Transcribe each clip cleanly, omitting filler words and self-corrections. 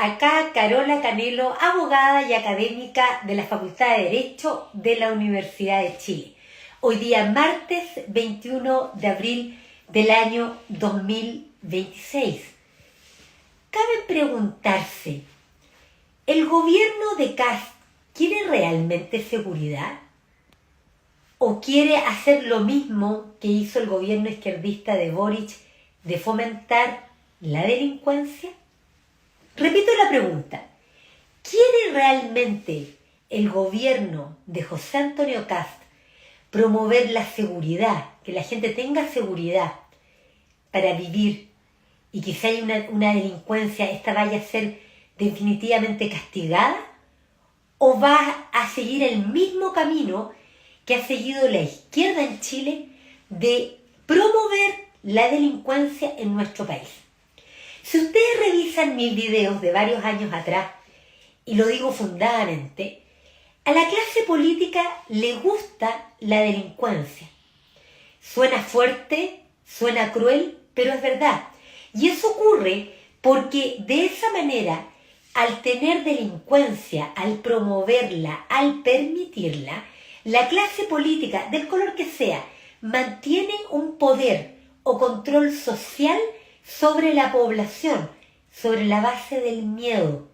Acá Carola Canelo, abogada y académica de la Facultad de Derecho de la Universidad de Chile. Hoy día martes 21 de abril del año 2026. Cabe preguntarse, ¿el gobierno de Kast quiere realmente seguridad? ¿O quiere hacer lo mismo que hizo el gobierno izquierdista de Boric, de fomentar la delincuencia? Repito la pregunta, ¿quiere realmente el gobierno de José Antonio Kast promover la seguridad, que la gente tenga seguridad para vivir y que si hay una delincuencia, esta vaya a ser definitivamente castigada? ¿O va a seguir el mismo camino que ha seguido la izquierda en Chile de promover la delincuencia en nuestro país? Si ustedes revisan mis videos de varios años atrás, y lo digo fundadamente, a la clase política le gusta la delincuencia. Suena fuerte, suena cruel, pero es verdad. Y eso ocurre porque de esa manera, al tener delincuencia, al promoverla, al permitirla, la clase política, del color que sea, mantiene un poder o control social sobre la población, sobre la base del miedo.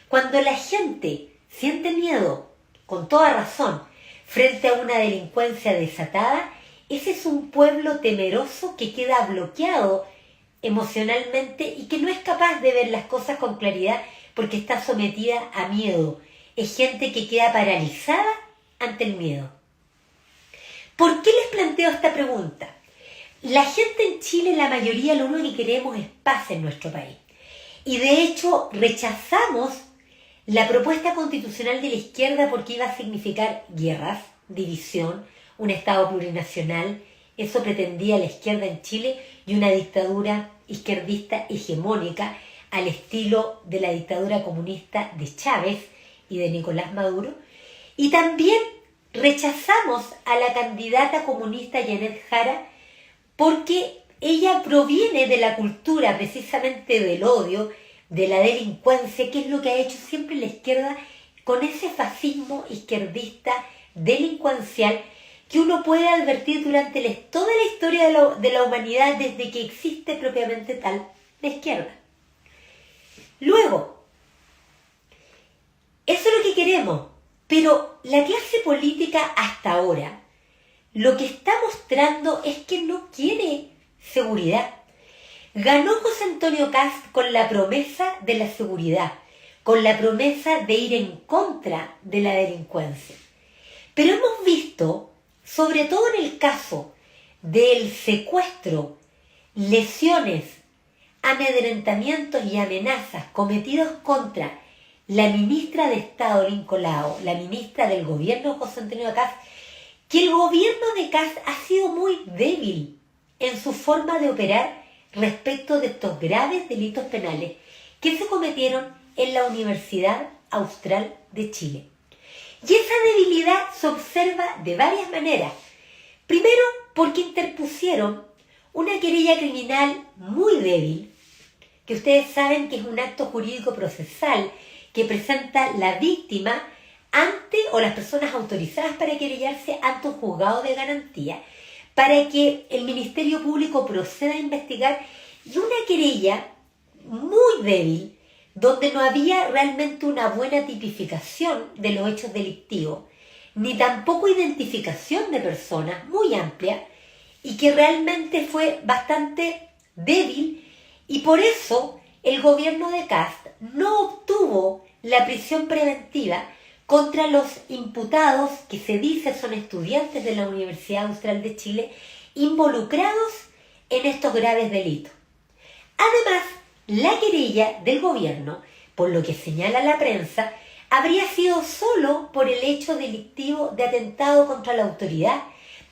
Cuando la gente siente miedo, con toda razón, frente a una delincuencia desatada, ese es un pueblo temeroso que queda bloqueado emocionalmente y que no es capaz de ver las cosas con claridad porque está sometida a miedo. Es gente que queda paralizada ante el miedo. ¿Por qué les planteo esta pregunta? La gente en Chile, la mayoría, lo único que queremos es paz en nuestro país. Y de hecho rechazamos la propuesta constitucional de la izquierda porque iba a significar guerras, división, un Estado plurinacional. Eso pretendía la izquierda en Chile y una dictadura izquierdista hegemónica al estilo de la dictadura comunista de Chávez y de Nicolás Maduro. Y también rechazamos a la candidata comunista Janet Jara porque ella proviene de la cultura precisamente del odio, de la delincuencia, que es lo que ha hecho siempre la izquierda con ese fascismo izquierdista delincuencial que uno puede advertir durante toda la historia de la humanidad desde que existe propiamente tal la izquierda. Luego, eso es lo que queremos, pero la clase política hasta ahora lo que está mostrando es que no quiere seguridad. Ganó José Antonio Kast con la promesa de la seguridad, con la promesa de ir en contra de la delincuencia. Pero hemos visto, sobre todo en el caso del secuestro, lesiones, amedrentamientos y amenazas cometidos contra la ministra de Estado Lincoln Lao, la ministra del gobierno José Antonio Kast, que el gobierno de Kast ha sido muy débil en su forma de operar respecto de estos graves delitos penales que se cometieron en la Universidad Austral de Chile. Y esa debilidad se observa de varias maneras. Primero, porque interpusieron una querella criminal muy débil, que ustedes saben que es un acto jurídico procesal que presenta la víctima ante o las personas autorizadas para querellarse ante un juzgado de garantía para que el Ministerio Público proceda a investigar, y una querella muy débil donde no había realmente una buena tipificación de los hechos delictivos ni tampoco identificación de personas, muy amplia, y que realmente fue bastante débil, y por eso el gobierno de Kast no obtuvo la prisión preventiva contra los imputados, que se dice son estudiantes de la Universidad Austral de Chile, involucrados en estos graves delitos. Además, la querella del gobierno, por lo que señala la prensa, habría sido solo por el hecho delictivo de atentado contra la autoridad,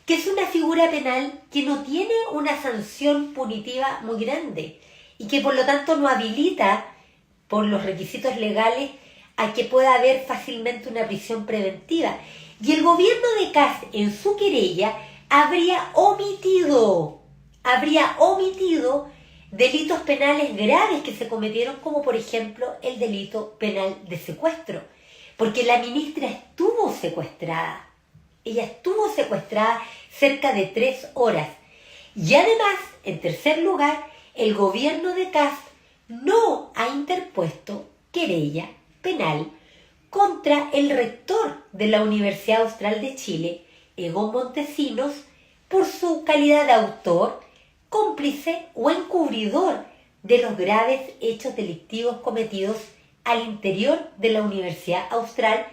que es una figura penal que no tiene una sanción punitiva muy grande y que por lo tanto no habilita, por los requisitos legales, a que pueda haber fácilmente una prisión preventiva. Y el gobierno de Kast en su querella habría omitido delitos penales graves que se cometieron, como por ejemplo el delito penal de secuestro, porque la ministra estuvo secuestrada. Ella estuvo secuestrada cerca de 3 horas. Y además, en tercer lugar, el gobierno de Kast no ha interpuesto querella penal contra el rector de la Universidad Austral de Chile, Egon Montesinos, por su calidad de autor, cómplice o encubridor de los graves hechos delictivos cometidos al interior de la Universidad Austral,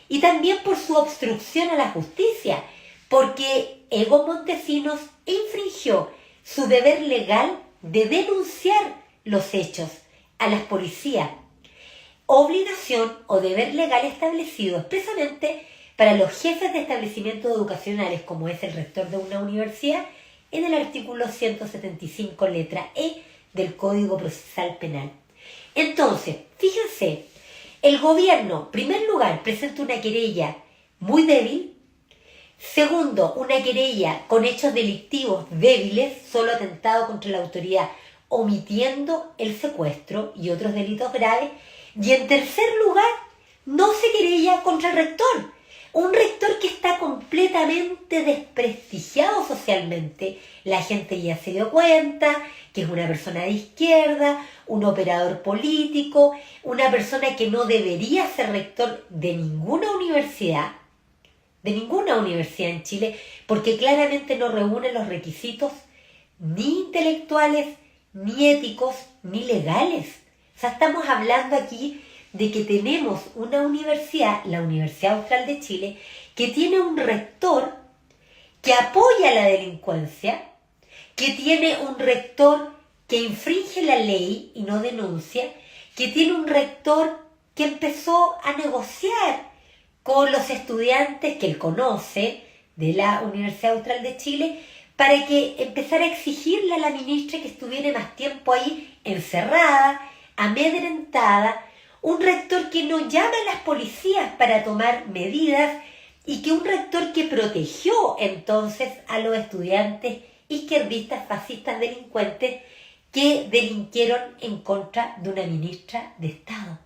y también por su obstrucción a la justicia, porque Egon Montesinos infringió su deber legal de denunciar los hechos a las policías, obligación o deber legal establecido expresamente para los jefes de establecimientos educacionales, como es el rector de una universidad, en el artículo 175, letra E del Código Procesal Penal. Entonces, fíjense, el gobierno, en primer lugar, presenta una querella muy débil. Segundo, una querella con hechos delictivos débiles, solo atentado contra la autoridad, omitiendo el secuestro y otros delitos graves. Y en tercer lugar, no se querella contra el rector. Un rector que está completamente desprestigiado socialmente. La gente ya se dio cuenta que es una persona de izquierda, un operador político, una persona que no debería ser rector de ninguna universidad en Chile, porque claramente no reúne los requisitos ni intelectuales, ni éticos, ni legales. O sea, estamos hablando aquí de que tenemos una universidad, la Universidad Austral de Chile, que tiene un rector que apoya la delincuencia, que tiene un rector que infringe la ley y no denuncia, que tiene un rector que empezó a negociar con los estudiantes que él conoce de la Universidad Austral de Chile para que empezara a exigirle a la ministra que estuviera más tiempo ahí encerrada, amedrentada, un rector que no llama a las policías para tomar medidas y que un rector que protegió entonces a los estudiantes izquierdistas, fascistas, delincuentes que delinquieron en contra de una ministra de Estado.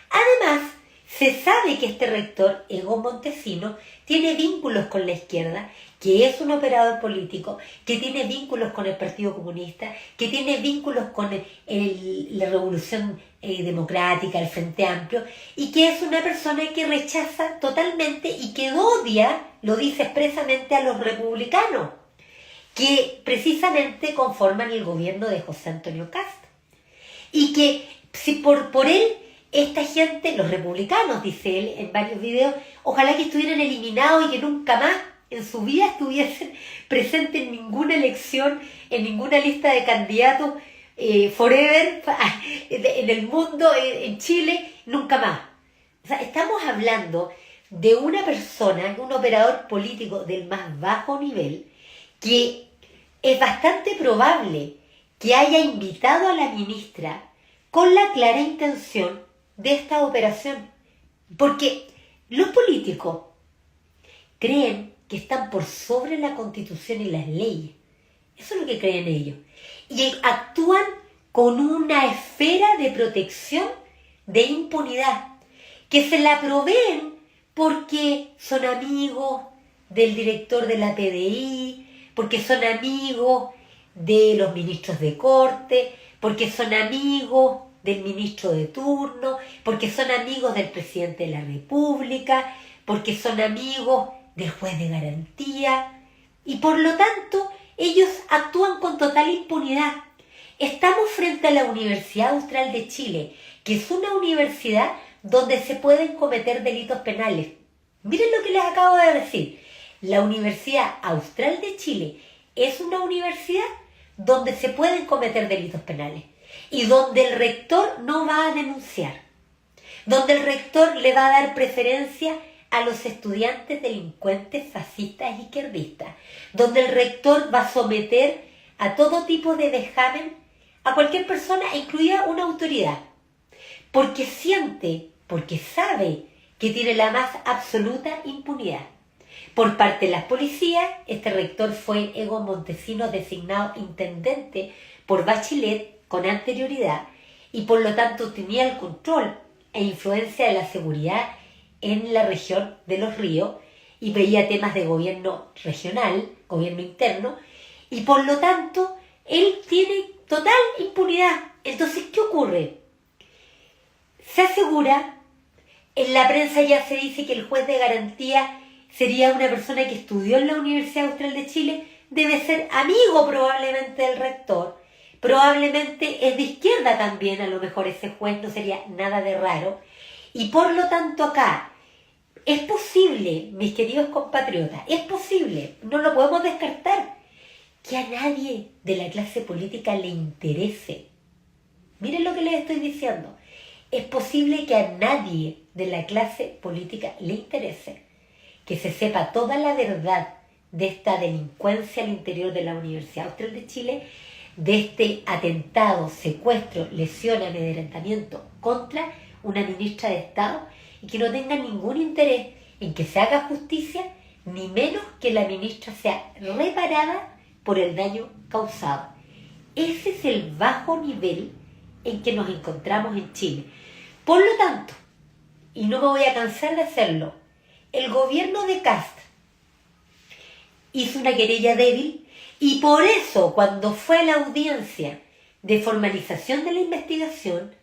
Además, se sabe que este rector, Egon Montesinos, tiene vínculos con la izquierda, que es un operador político, que tiene vínculos con el Partido Comunista, que tiene vínculos con la Revolución Democrática, el Frente Amplio, y que es una persona que rechaza totalmente y que odia, lo dice expresamente, a los republicanos, que precisamente conforman el gobierno de José Antonio Kast. Y que si por él, esta gente, los republicanos, dice él en varios videos, ojalá que estuvieran eliminados y que nunca más en su vida estuviesen presentes en ninguna elección, en ninguna lista de candidatos forever en el mundo, en Chile, nunca más. O sea, estamos hablando de una persona, un operador político del más bajo nivel, que es bastante probable que haya invitado a la ministra con la clara intención de esta operación. Porque los políticos creen que están por sobre la Constitución y las leyes. Eso es lo que creen ellos. Y actúan con una esfera de protección, de impunidad, que se la proveen porque son amigos del director de la PDI, porque son amigos de los ministros de corte, porque son amigos del ministro de turno, porque son amigos del presidente de la República, porque son amigos del juez de garantía, y por lo tanto ellos actúan con total impunidad. Estamos frente a la Universidad Austral de Chile, que es una universidad donde se pueden cometer delitos penales. Miren lo que les acabo de decir. La Universidad Austral de Chile es una universidad donde se pueden cometer delitos penales y donde el rector no va a denunciar, donde el rector le va a dar preferencia a los estudiantes delincuentes, fascistas, izquierdistas, donde el rector va a someter a todo tipo de vejamen a cualquier persona, incluida una autoridad, porque siente, porque sabe que tiene la más absoluta impunidad. Por parte de las policías, este rector fue Egon Montesinos, designado intendente por Bachelet con anterioridad y por lo tanto tenía el control e influencia de la seguridad en la región de Los Ríos y veía temas de gobierno regional, gobierno interno, y por lo tanto él tiene total impunidad. Entonces, ¿qué ocurre? Se asegura, en la prensa ya se dice que el juez de garantía sería una persona que estudió en la Universidad Austral de Chile, debe ser amigo probablemente del rector, probablemente es de izquierda también, a lo mejor ese juez no sería nada de raro, y por lo tanto acá es posible, mis queridos compatriotas, es posible, no lo podemos descartar, que a nadie de la clase política le interese. Miren lo que les estoy diciendo. Es posible que a nadie de la clase política le interese que se sepa toda la verdad de esta delincuencia al interior de la Universidad Austral de Chile, de este atentado, secuestro, lesión, amedrentamiento contra una ministra de Estado, y que no tengan ningún interés en que se haga justicia, ni menos que la ministra sea reparada por el daño causado. Ese es el bajo nivel en que nos encontramos en Chile. Por lo tanto, y no me voy a cansar de hacerlo, el gobierno de Kast hizo una querella débil y por eso cuando fue a la audiencia de formalización de la investigación,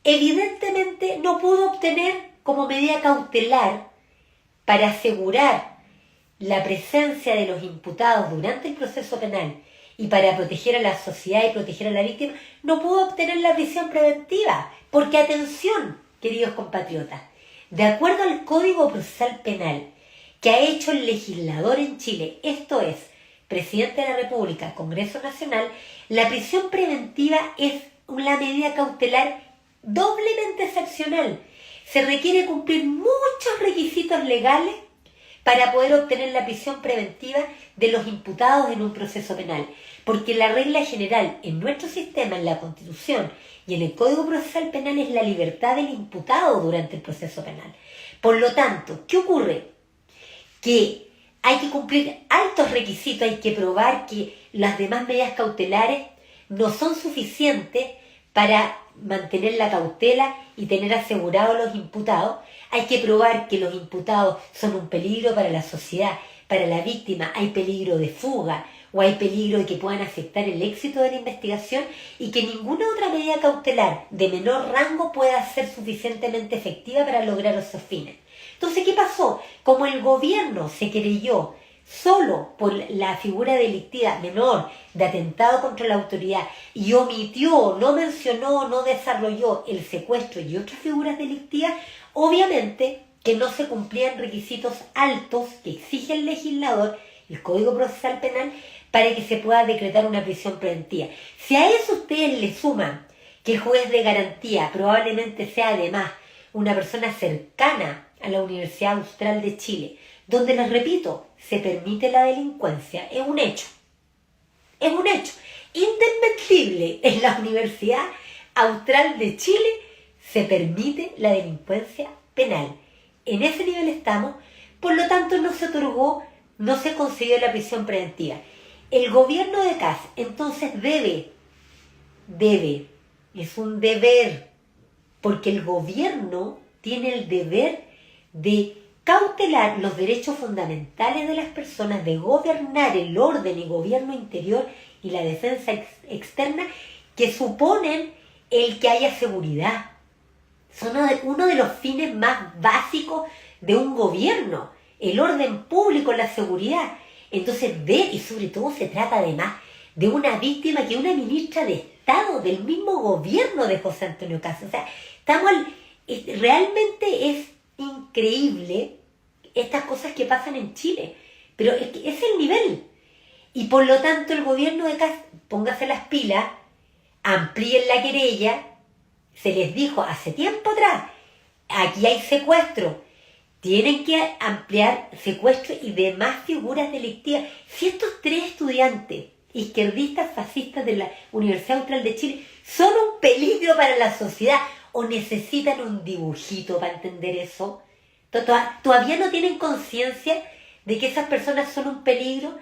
evidentemente no pudo obtener como medida cautelar para asegurar la presencia de los imputados durante el proceso penal y para proteger a la sociedad y proteger a la víctima, no pudo obtener la prisión preventiva. Porque, atención, queridos compatriotas, de acuerdo al Código Procesal Penal que ha hecho el legislador en Chile, esto es, Presidente de la República, Congreso Nacional, la prisión preventiva es una medida cautelar doblemente excepcional. Se requiere cumplir muchos requisitos legales para poder obtener la prisión preventiva de los imputados en un proceso penal. Porque la regla general en nuestro sistema, en la Constitución y en el Código Procesal Penal, es la libertad del imputado durante el proceso penal. Por lo tanto, ¿qué ocurre? Que hay que cumplir altos requisitos, hay que probar que las demás medidas cautelares no son suficientes para mantener la cautela y tener asegurados a los imputados. Hay que probar que los imputados son un peligro para la sociedad, para la víctima, hay peligro de fuga o hay peligro de que puedan afectar el éxito de la investigación y que ninguna otra medida cautelar de menor rango pueda ser suficientemente efectiva para lograr esos fines. Entonces, ¿qué pasó? Como el gobierno se querelló solo por la figura delictiva menor de atentado contra la autoridad y omitió, no mencionó, no desarrolló el secuestro y otras figuras delictivas, obviamente que no se cumplían requisitos altos que exige el legislador, el Código Procesal Penal, para que se pueda decretar una prisión preventiva. Si a eso ustedes le suman que el juez de garantía probablemente sea además una persona cercana a la Universidad Austral de Chile, donde, les repito, se permite la delincuencia, es un hecho. Es un hecho indesmentible. En la Universidad Austral de Chile se permite la delincuencia penal. En ese nivel estamos, por lo tanto no se otorgó, no se concedió la prisión preventiva. El gobierno de Kast entonces debe, es un deber, porque el gobierno tiene el deber de cautelar los derechos fundamentales de las personas, de gobernar el orden y gobierno interior y la defensa externa que suponen el que haya seguridad. Son uno de los fines más básicos de un gobierno, el orden público, la seguridad. Entonces ver, y sobre todo se trata además de una víctima que es una ministra de Estado del mismo gobierno de José Antonio Kast. O sea, realmente es increíble estas cosas que pasan en Chile, pero es que es el nivel. Y por lo tanto el gobierno de Kast, póngase las pilas, amplíen la querella. Se les dijo hace tiempo atrás, aquí hay secuestro, tienen que ampliar secuestro y demás figuras delictivas. Si estos tres estudiantes izquierdistas fascistas de la Universidad Austral de Chile son un peligro para la sociedad o necesitan un dibujito para entender eso, todavía no tienen conciencia de que esas personas son un peligro.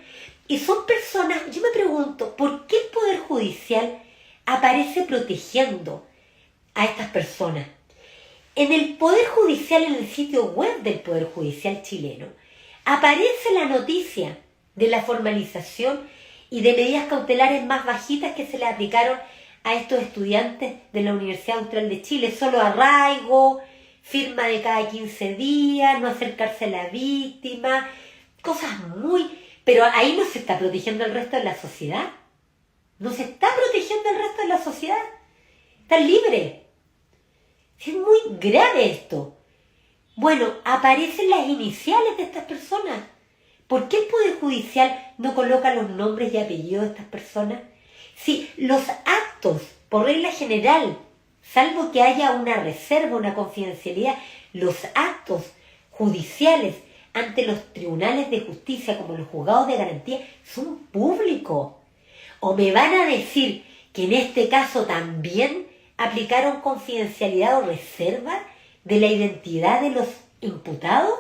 Y son personas, yo me pregunto, ¿por qué el Poder Judicial aparece protegiendo a estas personas? En el Poder Judicial, en el sitio web del Poder Judicial chileno, aparece la noticia de la formalización y de medidas cautelares más bajitas que se le aplicaron a estos estudiantes de la Universidad Austral de Chile. Solo arraigo, firma de cada 15 días, no acercarse a la víctima, cosas muy... Pero ahí no se está protegiendo el resto de la sociedad. No se está protegiendo el resto de la sociedad. Están libres. Es muy grave esto. Bueno, aparecen las iniciales de estas personas. ¿Por qué el Poder Judicial no coloca los nombres y apellidos de estas personas? Si los actos, por regla general, salvo que haya una reserva, una confidencialidad, los actos judiciales ante los tribunales de justicia, como los juzgados de garantía, son públicos. ¿O me van a decir que en este caso también aplicaron confidencialidad o reserva de la identidad de los imputados?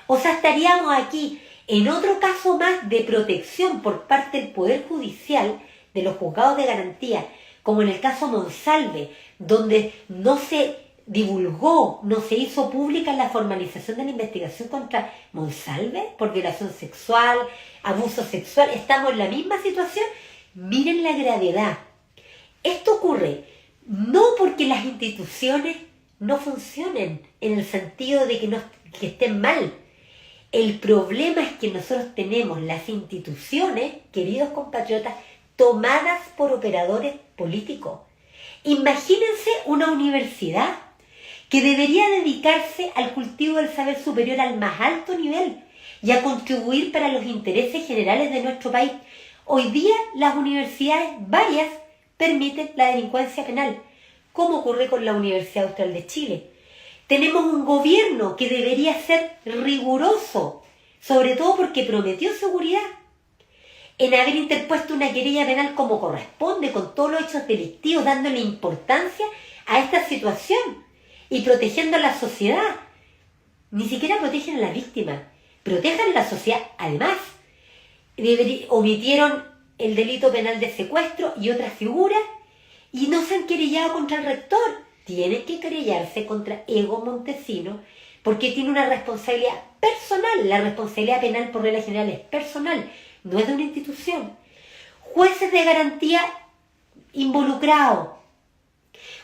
O sea, estaríamos aquí en otro caso más de protección por parte del Poder Judicial de los juzgados de garantía, como en el caso Monsalve, donde no se divulgó, no se hizo pública la formalización de la investigación contra Monsalve por violación sexual, abuso sexual. Estamos en la misma situación. Miren la gravedad. Esto ocurre no porque las instituciones no funcionen en el sentido de que estén mal. El problema es que nosotros tenemos las instituciones, queridos compatriotas, tomadas por operadores políticos. Imagínense una universidad que debería dedicarse al cultivo del saber superior al más alto nivel y a contribuir para los intereses generales de nuestro país. Hoy día las universidades, varias, permiten la delincuencia penal, como ocurre con la Universidad Austral de Chile. Tenemos un gobierno que debería ser riguroso, sobre todo porque prometió seguridad, en haber interpuesto una querella penal como corresponde, con todos los hechos delictivos, dándole importancia a esta situación y protegiendo a la sociedad. Ni siquiera protegen a la víctima, protejan a la sociedad. Además, omitieron el delito penal de secuestro y otras figuras y no se han querellado contra el rector. Tienen que querellarse contra Ego Montesino porque tiene una responsabilidad personal. La responsabilidad penal por regla general es personal, no es de una institución. Jueces de garantía involucrados.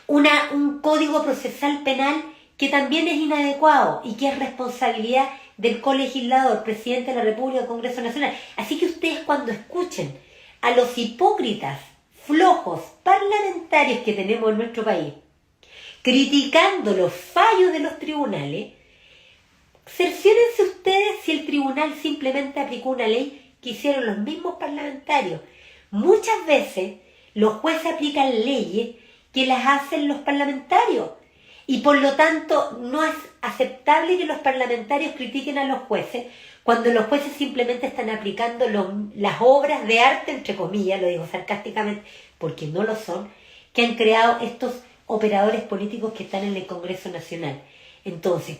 Un código procesal penal que también es inadecuado y que es responsabilidad del colegislador, presidente de la República, Congreso Nacional. Así que ustedes, cuando escuchen a los hipócritas, flojos, parlamentarios que tenemos en nuestro país, criticando los fallos de los tribunales, cerciórense ustedes si el tribunal simplemente aplicó una ley que hicieron los mismos parlamentarios. Muchas veces los jueces aplican leyes que las hacen los parlamentarios y por lo tanto no es aceptable que los parlamentarios critiquen a los jueces cuando los jueces simplemente están aplicando las obras de arte, entre comillas, lo digo sarcásticamente porque no lo son, que han creado estos operadores políticos que están en el Congreso Nacional. Entonces,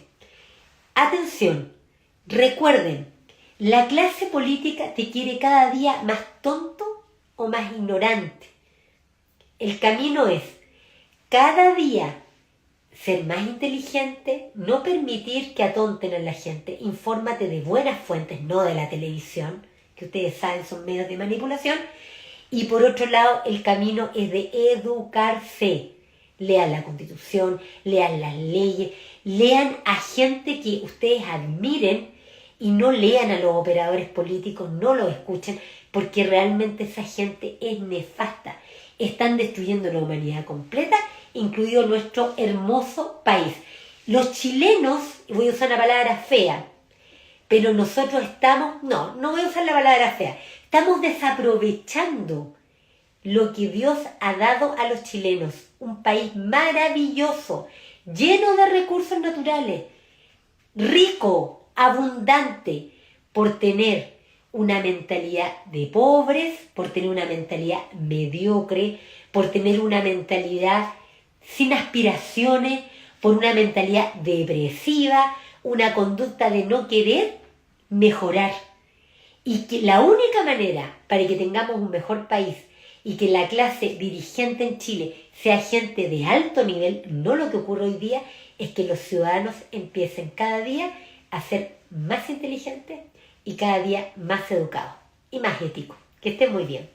atención, recuerden, la clase política te quiere cada día más tonto o más ignorante. El camino es cada día ser más inteligente, no permitir que atonten a la gente, infórmate de buenas fuentes, no de la televisión, que ustedes saben son medios de manipulación, y por otro lado el camino es de educarse. Lean la Constitución, lean las leyes, lean a gente que ustedes admiren y no lean a los operadores políticos, no los escuchen, porque realmente esa gente es nefasta. Están destruyendo la humanidad completa, incluido nuestro hermoso país. Los chilenos, voy a usar una palabra fea, pero nosotros estamos, no voy a usar la palabra fea, estamos desaprovechando lo que Dios ha dado a los chilenos. Un país maravilloso, lleno de recursos naturales, rico, abundante, por tener una mentalidad de pobres, por tener una mentalidad mediocre, por tener una mentalidad sin aspiraciones, por una mentalidad depresiva, una conducta de no querer mejorar. Y que la única manera para que tengamos un mejor país y que la clase dirigente en Chile sea gente de alto nivel, no lo que ocurre hoy día, es que los ciudadanos empiecen cada día a ser más inteligentes y cada día más educados y más éticos. Que estén muy bien.